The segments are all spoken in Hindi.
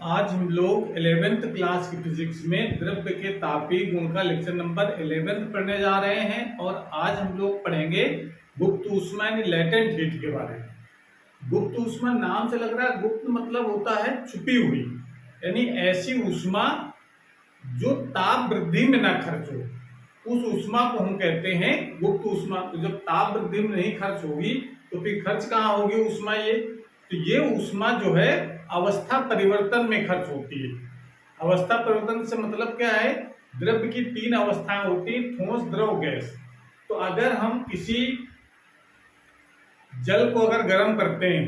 आज हम लोग 11th क्लास की फिजिक्स में द्रव्य के तापीय गुण का लेक्चर नंबर 11 पढ़ने जा रहे हैं। और आज हम लोग पढ़ेंगे गुप्त ऊष्मा यानी लेटेंट हीट के बारे में। गुप्त ऊष्मा नाम से लग रहा है, गुप्त मतलब होता है छुपी हुई, यानी ऐसी ऊष्मा जो ताप वृद्धि में ना खर्च हो, उस ऊष्मा को हम कहते हैं गुप्त ऊष्मा। तो जब ताप वृद्धि में नहीं खर्च होगी तो फिर खर्च कहाँ होगी ऊष्मा? तो ये ऊष्मा जो है अवस्था परिवर्तन में खर्च होती है। अवस्था परिवर्तन से मतलब क्या है? द्रव्य की तीन अवस्थाएं होती हैं, ठोस, द्रव, गैस। तो अगर हम किसी जल को अगर गर्म करते हैं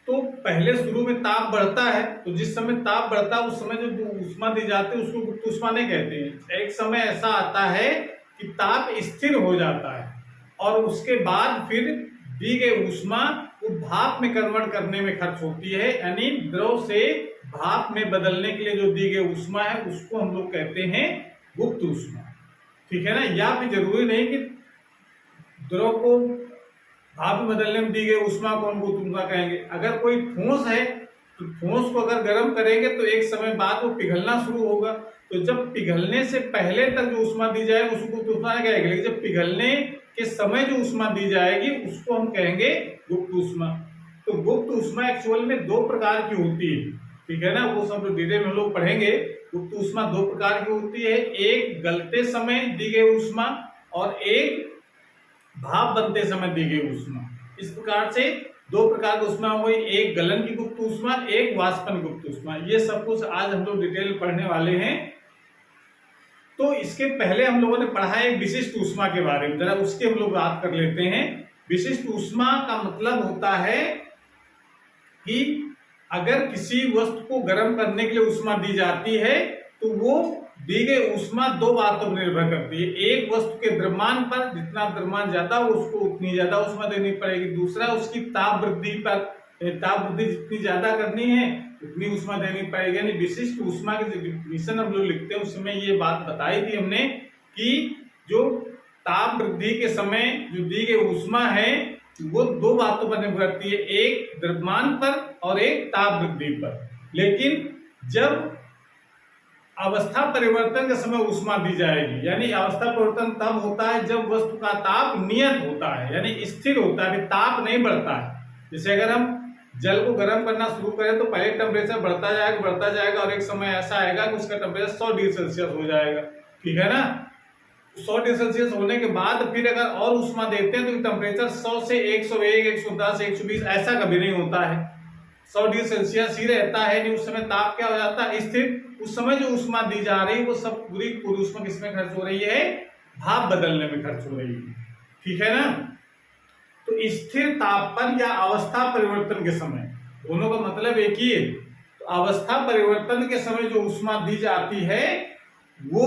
तो पहले शुरू में ताप बढ़ता है, तो जिस समय ताप बढ़ता है उस समय जो ऊष्मा दी जाती है उसको गुप्त ऊष्मा नहीं कहते हैं। एक समय ऐसा आता है कि ताप स्थिर हो जाता है और उसके बाद फिर दी गई ऊष्मा वो भाप में कन्वर्ट करने में खर्च होती है, यानी द्रव से भाप में बदलने के लिए जो दी गई ऊष्मा है उसको हम लोग कहते हैं गुप्त ऊष्मा। ठीक है ना? या फिर जरूरी नहीं कि द्रव को भाप में बदलने में दी गई ऊष्मा को हम गुप्त ऊष्मा कहेंगे। अगर कोई ठोस है तो ठोस को अगर गर्म करेंगे तो एक समय बाद वो पिघलना शुरू होगा, तो जब पिघलने से पहले तक जो ऊष्मा दी जाएगी उसको गुप्त ऊष्मा नहीं कहेंगे, लेकिन जब पिघलने के समय जो ऊष्मा दी जाएगी उसको हम कहेंगे गुप्त ऊष्मा। तो गुप्त ऊष्मा एक्चुअल में दो प्रकार की होती है, ठीक है ना? वो सब डिटेल में हम लोग पढ़ेंगे। गुप्त ऊष्मा दो प्रकार की होती है, एक गलते समय दी गई ऊष्मा और एक भाप बनते समय दी गई ऊष्मा। इस प्रकार से दो प्रकार की ऊष्मा हो गई, एक गलन की गुप्त ऊष्मा, एक वाष्पन गुप्त ऊष्मा। ये सब कुछ आज हम लोग डिटेल पढ़ने वाले हैं। तो इसके पहले हम लोगों ने पढ़ा है एक विशिष्ट ऊष्मा के बारे में, जरा उसकी हम लोग बात कर लेते हैं। विशिष्ट ऊष्मा का मतलब होता है कि अगर किसी वस्तु को गर्म करने के लिए ऊष्मा दी जाती है तो वो दी गई ऊष्मा दो बातों पर निर्भर करती है। एक, वस्तु के द्रव्यमान पर, जितना द्रव्यमान ज्यादा उसको उतनी ज्यादा ऊष्मा देनी पड़ेगी। दूसरा, उसकी ताप वृद्धि पर, ताप वृद्धि जितनी ज्यादा करनी है उतनी ऊष्मा देनी पड़ेगी। यानी विशिष्ट ऊष्मा की जो डिफिनेशन हम लोग लिखते हैं उसमें ये बात बताई थी हमने कि जो ताप वृद्धि के समय जो दी गई ऊष्मा है वो दो बातों पर निर्भर करती है, एक द्रव्यमान पर और एक ताप वृद्धि पर। लेकिन जब अवस्था परिवर्तन के समय ऊष्मा दी जाएगी, यानी अवस्था परिवर्तन तब होता है जब वस्तु का ताप नियत होता है, यानी स्थिर होता है, ताप नहीं बढ़ता है। जैसे अगर हम जल को गर्म करना शुरू करें तो पहले टेम्परेचर बढ़ता जाएगा और एक समय ऐसा आएगा कि उसका टेम्परेचर 100 डिग्री सेल्सियस हो जाएगा। ठीक है ना? 100 डिग्री सेल्सियस होने के बाद फिर अगर और ऊष्मा देते हैं तो टेम्परेचर 100 से 101, 110, 120 ऐसा कभी नहीं होता है, 100 डिग्री सेल्सियस ही रहता है। नहीं, उस समय ताप क्या हो जाता है? स्थिर। उस समय जो ऊष्मा दी जा रही है वो सब पूरी ऊष्मा किसमें खर्च हो रही है? भाप बदलने में खर्च हो रही है। ठीक है ना? तो स्थिर ताप पर या अवस्था परिवर्तन के समय, दोनों का मतलब एक ही है। तो अवस्था परिवर्तन के समय जो ऊष्मा दी जाती है वो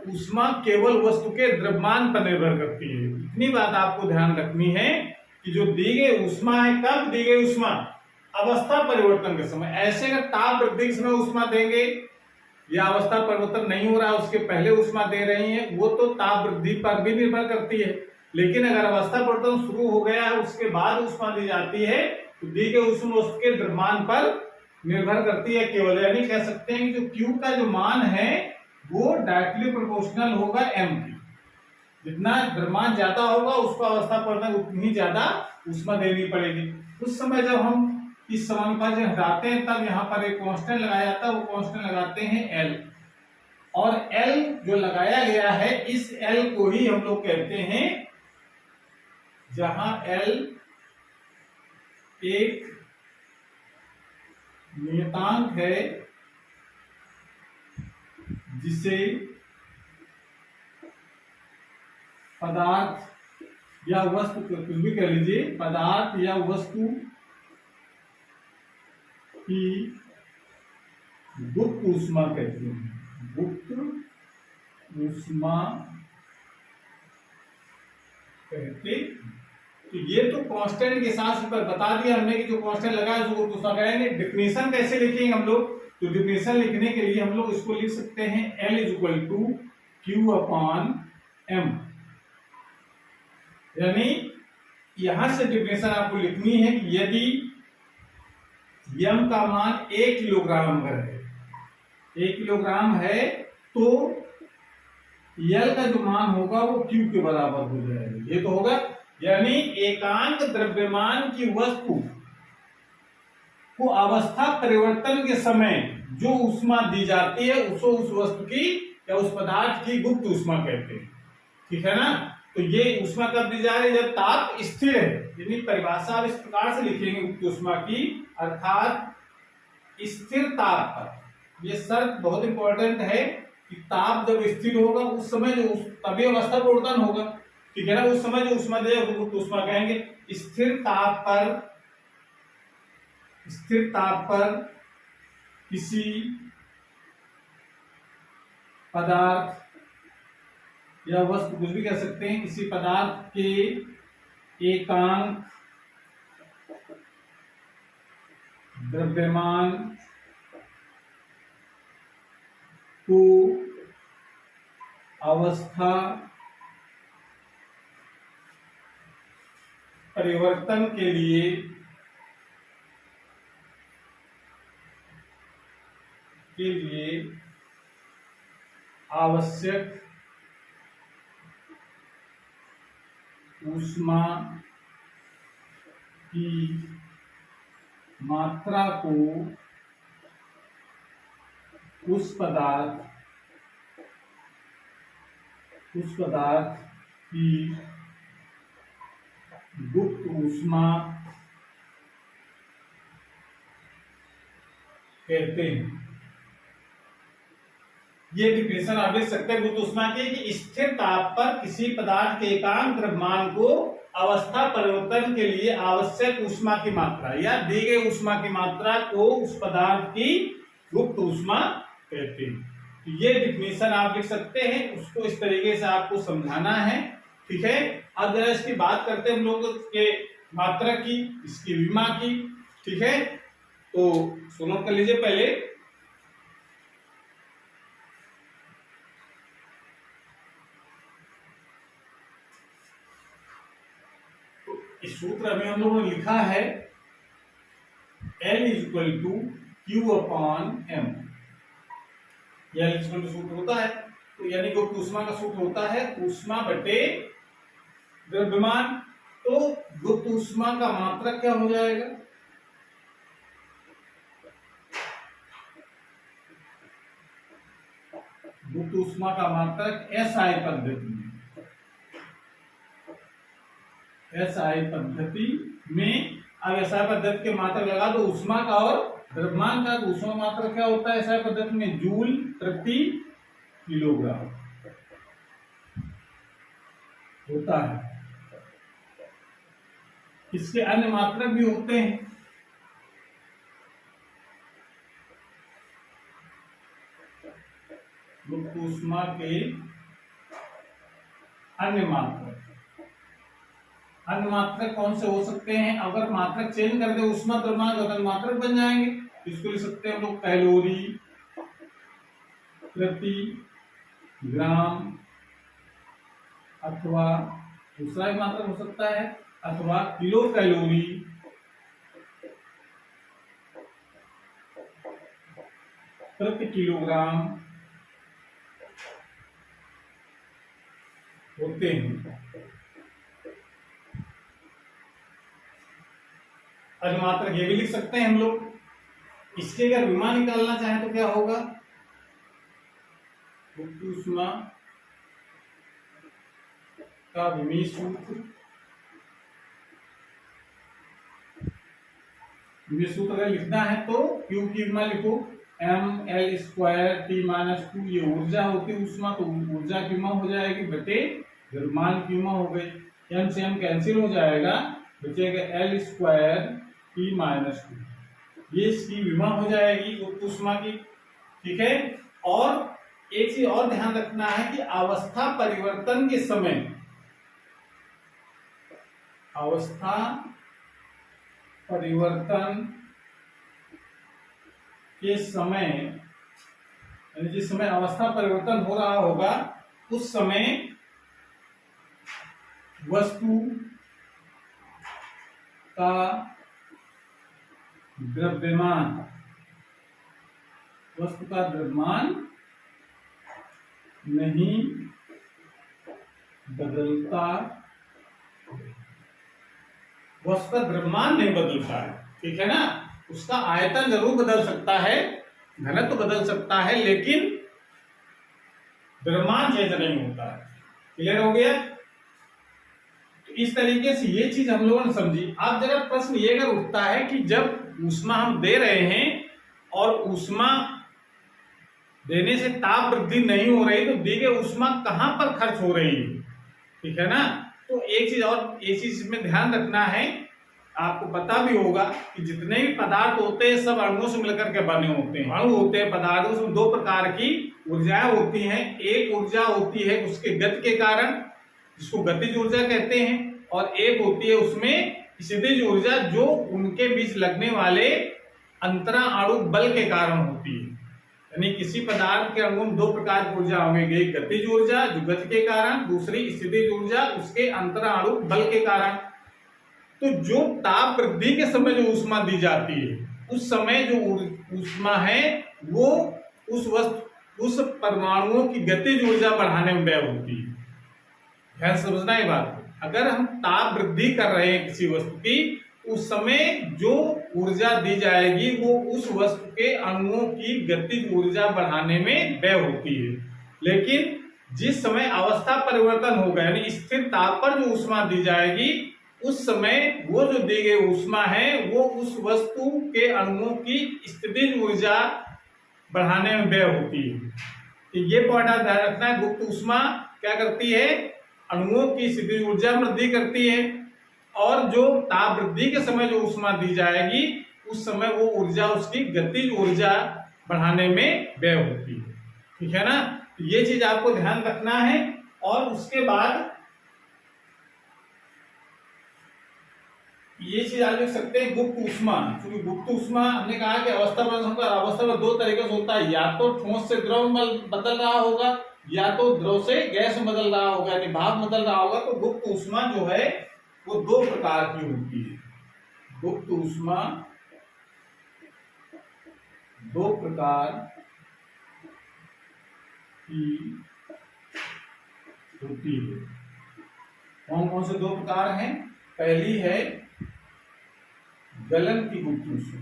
ऊष्मा केवल वस्तु के द्रव्यमान पर निर्भर करती है। इतनी बात आपको ध्यान रखनी है कि जो दी गई ऊष्मा है, कब दी गई ऊष्मा? अवस्था परिवर्तन के समय। ऐसे अगर ताप वृद्धि के समय ऊष्मा देंगे या अवस्था परिवर्तन नहीं हो रहा है उसके पहले ऊष्मा दे रही है, वो तो ताप वृद्धि पर भी निर्भर करती है। लेकिन अगर अवस्था परिवर्तन शुरू हो गया है उसके बाद ऊष्मा दी जाती है तो दी गई ऊष्मा उसके द्रव्यमान पर निर्भर करती है केवल। यानी कह सकते हैं कि जो Q का जो मान है वो डायरेक्टली प्रोपोर्शनल होगा M की। जितना द्रव्यमान ज्यादा होगा उसको अवस्था परिवर्तन उतनी ही ज्यादा ऊष्मा देनी पड़ेगी। उस समय जब हम इस समानुपात से हटाते हैं तब यहाँ पर एक कांस्टेंट लगाया जाता है, वो कांस्टेंट लगाते हैं L। और L जो लगाया गया है इस L को ही हम लोग कहते हैं, जहां L एक नियतांक है जिसे पदार्थ या वस्तु, कुछ भी कह लीजिए, पदार्थ या वस्तु की गुप्त ऊष्मा कहते हैं। गुप्त ऊष्मा कहते। तो ये तो कांस्टेंट के साथ बता दिया हमने कि जो कांस्टेंट लगा है उसको गुप्त ऊष्मा कहेंगे। डिफिनेशन कैसे लिखेंगे हम लोग? तो डिफिनेशन लिखने के लिए हम लोग इसको लिख सकते हैं L = Q/M। यानी यहां से डिफिनेशन आपको लिखनी है कि यदि M का मान 1 किलोग्राम अगर है 1 किलोग्राम है तो L का जो मान होगा वो Q के बराबर हो जाएगा। ये तो होगा, यानी एकांक द्रव्यमान की वस्तु को अवस्था परिवर्तन के समय जो ऊष्मा दी जाती है उसको उस वस्तु की या उस पदार्थ की गुप्त ऊष्मा कहते हैं। ठीक है ना। तो ये ऊष्मा कब दी जा रही है, जब ताप स्थिर है। यानी परिभाषा आप इस प्रकार से लिखेंगे गुप्त ऊष्मा की, अर्थात स्थिर ताप पर। ये शर्त बहुत इंपॉर्टेंट है कि ताप जब स्थिर होगा उस समय जो तभी अवस्था परिवर्तन होगा। ठीक है ना। उस समय जो ऊष्मा दे गुप्त ऊष्मा कहेंगे। स्थिर ताप पर किसी पदार्थ या वस्तु, कुछ भी कह सकते हैं, किसी पदार्थ के एकांक द्रव्यमान को अवस्था परिवर्तन के लिए आवश्यक ऊष्मा की मात्रा को उस पदार्थ की गुप्त ऊष्मा कहते हैं। ये डिफिनेशन आप लिख सकते हैं गुप्त ऊष्मा की कि स्थिर ताप पर किसी पदार्थ के एकांक द्रव्यमान को अवस्था परिवर्तन के लिए आवश्यक ऊष्मा की मात्रा या दी गई ऊष्मा की मात्रा को उस पदार्थ की गुप्त ऊष्मा कहते हैं। तो ये डिफिनेशन आप लिख सकते हैं, उसको इस तरीके से आपको समझाना है। ठीक है। अब जरा इसकी बात करते हैं हम लोग के मात्रा की, इसकी विमा की। ठीक है। तो सुनो कर लीजिए पहले। इस सूत्र में हम लोगों ने लिखा है L = Q/M। L = सूत्र होता है, तो यानी गुप्त ऊष्मा का सूत्र होता है ऊष्मा बटे द्रव्यमान। तो गुप्त ऊष्मा का मात्रक क्या हो जाएगा, गुप्त ऊष्मा का मात्रक SI पद्धति में अब SI पद्धति के मात्रक लगा दो ऊष्मा का और द्रव्यमान का। ऊष्मा मात्रक क्या होता है SI पद्धति में, जूल प्रति किलोग्राम होता है। इसके अन्य मात्रक भी होते हैं। गुप्त ऊष्मा के अन्य मात्रक कौन से हो सकते हैं, अगर मात्रक चेंज कर दे ऊष्मा द्रव्यमान का तो मात्रक बन जाएंगे। इसको लिख सकते हैं हम लोग कैलोरी प्रति ग्राम, अथवा दूसरा ही मात्रक हो सकता है, अथवा किलो कैलोरी प्रति किलोग्राम होते हैं। मात्रक ये भी लिख सकते हैं हम लोग। इसके अगर विमा निकालना चाहें तो क्या होगा, गुप्त ऊष्मा का विमीय सूत्र अगर लिखना है तो Q की विमा लिखो mL² T-2। ये ऊर्जा होती है ऊष्मा, तो ऊर्जा की विमा हो जाएगी बटे द्रव्यमान की विमा हो गई। m से m कैंसिल हो जाएगा, बचेगा L² T-2। ये इसकी विमा हो जाएगी गुप्त ऊष्मा की। ठीक है। और एक चीज और ध्यान रखना है कि अवस्था परिवर्तन के समय यानी जिस समय अवस्था परिवर्तन हो रहा होगा उस समय वस्तु का द्रव्यमान वस्तु का द्रव्यमान नहीं बदलता, वस्तु का द्रव्यमान नहीं बदलता है, ठीक है ना। उसका आयतन जरूर बदल सकता है, घनत्व तो बदल सकता है, लेकिन द्रव्यमान चेंज नहीं होता है। क्लियर हो गया। तो इस तरीके से ये चीज हम लोगों ने समझी। अब जरा प्रश्न ये अगर उठता है कि जब ऊष्मा हम दे रहे हैं और ऊष्मा देने से ताप वृद्धि नहीं हो रही, तो दी गई ऊष्मा कहां पर खर्च हो रही है, ठीक है ना। तो एक चीज और, एक चीज इसमें ध्यान रखना है, आपको पता भी होगा कि जितने भी पदार्थ होते हैं सब अणुओं से मिलकर के बने होते हैं। अणु होते हैं पदार्थों से, दो प्रकार की ऊर्जाएं होती हैं। एक ऊर्जा होती है उसके गति के कारण, जिसको गतिज ऊर्जा कहते हैं, और एक होती है उसमें स्थितिज ऊर्जा, जो उनके बीच लगने वाले अंतरा अणु बल के कारण होती है। यानी किसी पदार्थ के अणु में दो प्रकार की ऊर्जा होंगी, एक गतिज ऊर्जा जो गति के कारण, दूसरी स्थितिज ऊर्जा उसके अंतरा अणु बल के कारण। तो जो ताप वृद्धि के समय जो ऊष्मा दी जाती है, उस समय जो ऊष्मा है वो उस परमाणुओं की गतिज ऊर्जा बढ़ाने में व्यय होती है। ध्यान समझना ये बात। अगर हम ताप वृद्धि कर रहे हैं किसी वस्तु की, उस समय जो ऊर्जा दी जाएगी वो उस वस्तु के अणुओं की गतिज ऊर्जा बढ़ाने में व्यय होती है। लेकिन जिस समय अवस्था परिवर्तन होगा, यानी स्थिर ताप पर जो ऊष्मा दी जाएगी, उस समय वो जो दी गई ऊष्मा है वो उस वस्तु के अणुओं की स्थितिज ऊर्जा बढ़ाने में व्यय होती है। तो ये पॉइंट आप ध्यान रखना है। गुप्त ऊष्मा क्या करती है, अणुओं की स्थितिज ऊर्जा वृद्धि करती है, और जो ताप वृद्धि के समय जो ऊष्मा दी जाएगी उस समय वो ऊर्जा उसकी गतिज ऊर्जा बढ़ाने में व्यय होती है, ठीक है ना। तो ये चीज आपको ध्यान रखना है। और उसके बाद ये चीज आप देख सकते हैं, गुप्त ऊष्मा। क्योंकि गुप्त ऊष्मा हमने कहा कि अवस्था में दो तरीके से होता है, या तो ठोस से द्रव में बदल रहा होगा, या तो द्रव से गैस में बदल रहा होगा, यानी भाप बदल रहा होगा। तो गुप्त ऊष्मा जो है वो दो प्रकार की होती है। गुप्त ऊष्मा दो प्रकार की होती है। कौन कौन से दो प्रकार हैं? पहली है गलन की गुप्त ऊष्मा।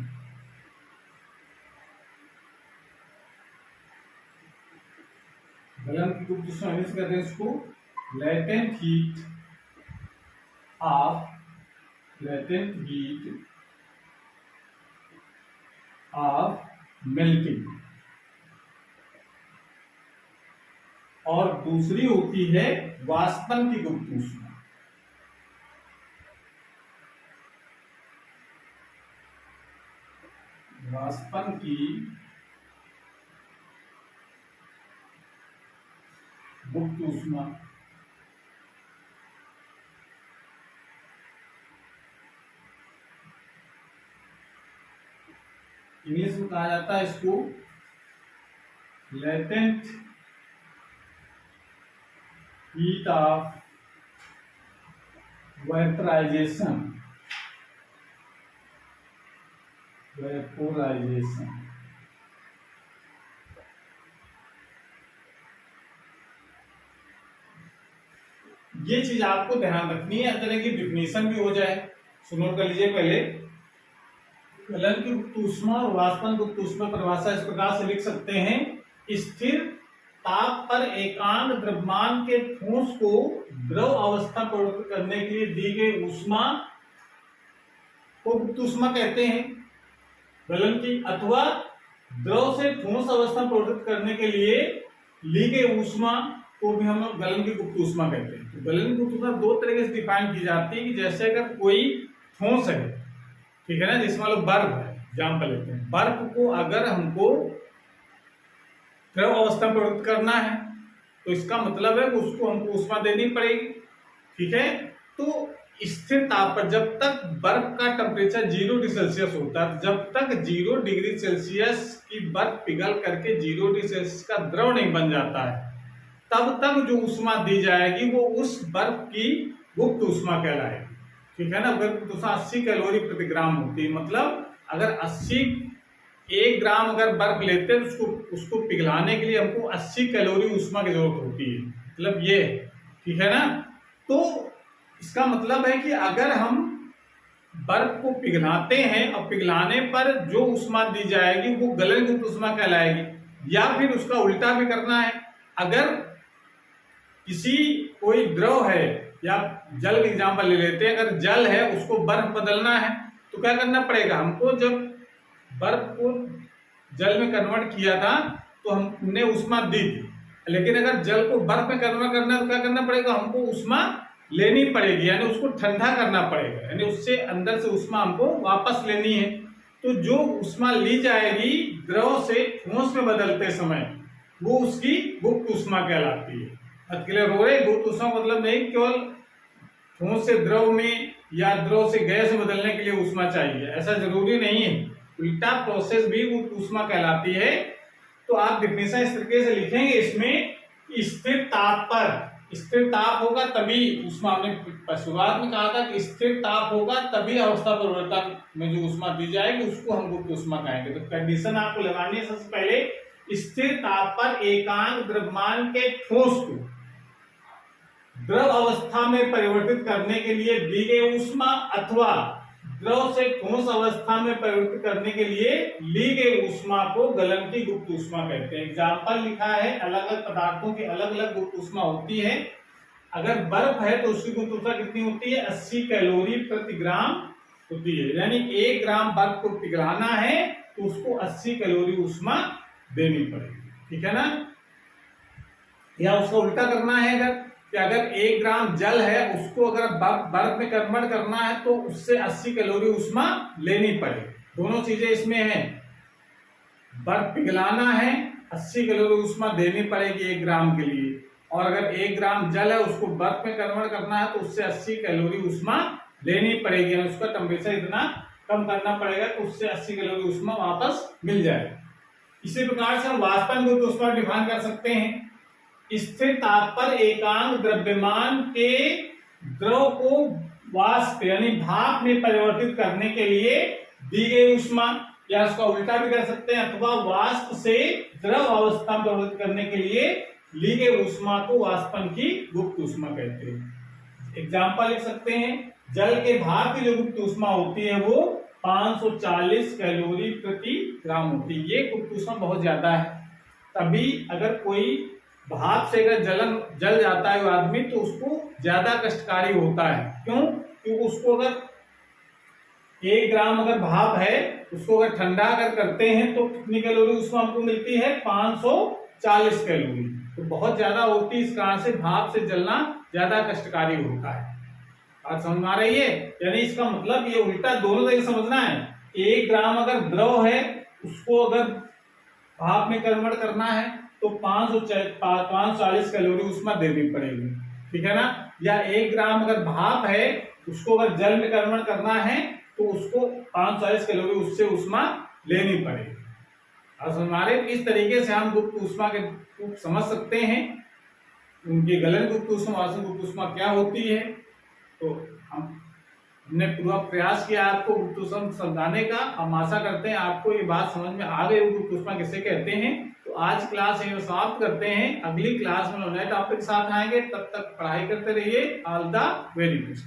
गलन की गुप्त ऊष्मा कहते हैं इसको लेटेंट हीट ऑफ मेल्टिंग। और दूसरी होती है वाष्पन की गुप्त ऊष्मा। वाष्पन की गुप्त ऊष्मा इंग्लिश में कहा जाता है इसको लेटेंट हीट ऑफ वेपराइजेशन। ये चीज आपको ध्यान रखनी है। इस तरह की डिफिनेशन भी हो जाए, सुनो कर लीजिए पहले। गलन की गुप्त ऊष्मा और वाष्पन गुप्त ऊष्मा परिभाषा इस प्रकार से लिख सकते हैं, स्थिर ताप पर एकांक द्रव्यमान के ठोस को द्रव अवस्था प्रवृत्त करने के लिए दी गई ऊष्मा को गुप्त ऊष्मा कहते हैं, गलन की। अथवा द्रव से ठोस अवस्था प्रवृत्त करने के लिए ली गई ऊष्मा को भी हम गलन की गुप्त ऊष्मा कहते हैं। तो गलन की गुप्त ऊष्मा दो तरीके से डिफाइन की जाती है कि जैसे अगर कोई ठोस है, ठीक है ना, जिसमें लोग बर्फ है, एग्जाम्पल लेते हैं, बर्फ को अगर हमको द्रव अवस्था में प्रवृत्त करना है तो इसका मतलब है कि उसको हमको ऊष्मा देनी पड़ेगी, ठीक है। तो स्थिर ताप पर जब तक बर्फ का टेम्परेचर 0 डिग्री सेल्सियस होता है, जब तक 0 डिग्री सेल्सियस की बर्फ पिघल करके 0 डिग्री सेल्सियस का द्रव नहीं बन जाता है, तब तक जो ऊष्मा दी जाएगी वो उस बर्फ की गुप्त ऊष्मा कहलाएगी, ठीक है ना। गुप्त ऊष्मा 80 कैलोरी प्रति ग्राम होती है। मतलब अगर 80 1 ग्राम अगर बर्फ लेते हैं तो उसको पिघलाने के लिए हमको 80 कैलोरी ऊष्मा की जरूरत होती है, मतलब ये, ठीक है ना। तो इसका मतलब है कि अगर हम बर्फ को पिघलाते हैं और पिघलाने पर जो ऊष्मा दी जाएगी वो गलनयुक्त ऊष्मा कहलाएगी, या फिर उसका उल्टा भी करना है। अगर किसी कोई द्रव है, या जल का एग्जाम्पल ले लेते हैं, अगर जल है उसको बर्फ बदलना है तो क्या करना पड़ेगा हमको, जब बर्फ को जल में कन्वर्ट किया था तो हमने ऊष्मा दी थी, लेकिन अगर जल को बर्फ में कन्वर्ट करना है तो क्या करना पड़ेगा, हमको ऊष्मा लेनी पड़ेगी, यानी उसको ठंडा करना पड़ेगा, यानी उससे अंदर से ऊष्मा हमको वापस लेनी है। तो जो ऊष्मा ली जाएगी द्रव से ठोस में बदलते समय वो उसकी गुप्त ऊष्मा कहलाती है। क्लियर हो रहा है? गुप्त ऊष्मा मतलब नहीं केवल ठोस से द्रव में या द्रव से गैस में बदलने के लिए ऊष्मा चाहिए, ऐसा जरूरी नहीं है, उल्टा प्रोसेस भी गुप्त ऊष्मा कहलाती है। तो आप डेफिनेशन इस तरीके से लिखेंगे इसमें, स्थिर ताप पर, स्थिर ताप होगा तभी ऊष्मा, हमने शुरुआत में कहा था कि स्थिर ताप होगा तभी अवस्था परिवर्तन में जो ऊष्मा दी जाएगी उसको हम गुप्त ऊष्मा कहेंगे। तो कंडीशन आपको लगानी है सबसे पहले, स्थिर ताप पर एकांक द्रव्यमान के ठोस को द्रव अवस्था में परिवर्तित करने के लिए दी गई ऊष्मा अथवा द्रव से ठोस अवस्था में परिवर्तित करने के लिए ली गई ऊष्मा को गलन की गुप्त ऊष्मा कहते हैं। एग्जाम्पल लिखा है, अलग अलग पदार्थों की अलग अलग गुप्त ऊष्मा होती है। अगर बर्फ है तो उसकी गुप्त ऊष्मा कितनी होती है, 80 कैलोरी प्रति ग्राम होती है, यानी 1 ग्राम बर्फ को पिघलाना है तो उसको 80 कैलोरी ऊष्मा देनी पड़ेगी, ठीक है ना। या उसका उल्टा करना है, अगर 1 ग्राम जल है उसको अगर बर्फ में कन्वर्ट करना है तो उससे 80 कैलोरी ऊष्मा लेनी पड़ेगी। दोनों चीजें इसमें हैं, बर्फ पिघलाना है 80 कैलोरी ऊष्मा देनी पड़ेगी 1 ग्राम के लिए, और अगर 1 ग्राम जल है उसको बर्फ में कन्वर्ट करना है तो उससे 80 कैलोरी ऊष्मा लेनी पड़ेगी, उसका टेम्परेचर इतना कम करना पड़ेगा कि उससे 80 कैलोरी ऊष्मा वापस मिल जाए। इसी प्रकार से हम वाष्पन गुप्त ऊष्मा डिफाइन कर सकते हैं, स्थिर ताप पर एकांक द्रव्यमान के द्रव को वाष्प यानी भाप में परिवर्तित करने के लिए दी गई ऊष्मा, या उसका उल्टा भी कर सकते हैं, अथवा वाष्प से द्रव अवस्था में परिवर्तित करने के लिए ली गई ऊष्मा को वाष्पन की गुप्त ऊष्मा कहते हैं। एग्जाम्पल लिख सकते हैं, जल के भाप की जो गुप्त ऊष्मा होती है वो 540 कैलोरी प्रति ग्राम होती है। ये गुप्त ऊष्मा बहुत ज्यादा है, तभी अगर कोई भाप से अगर जल जाता है आदमी तो उसको ज्यादा कष्टकारी होता है। क्यों? क्योंकि उसको अगर 1 ग्राम अगर भाप है उसको अगर ठंडा अगर करते हैं तो कितनी कैलोरी ऊष्मा हमको मिलती है, 540 कैलोरी, तो बहुत ज्यादा होती है। इस कारण से भाप से जलना ज्यादा कष्टकारी होता है। बात समझ में आ रही है? यानी इसका मतलब ये उल्टा दोनों तरह समझना है। 1 ग्राम अगर द्रव है उसको अगर भाप में कन्वर्ट करना है तो 540 कैलोरी ऊष्मा देनी पड़ेगी, ठीक है ना। या 1 ग्राम अगर भाप है उसको अगर जल में कन्वर्ट करना है तो उसको 540 कैलोरी उससे ऊष्मा लेनी पड़ेगी। हमारे इस तरीके से हम गुप्त ऊष्मा के समझ सकते हैं, उनकी गलन गुप्त ऊष्मा, वाष्प गुप्त ऊष्मा क्या होती है। तो हमने पूरा प्रयास किया आपको गुप्त ऊष्मा समझाने का। हम आशा करते हैं आपको ये बात समझ में आ गई गुप्त ऊष्मा किसे कहते हैं। तो आज क्लास यहीं समाप्त करते हैं, अगली क्लास में नए टॉपिक के साथ आएंगे। तब तक पढ़ाई करते रहिए। All the very best.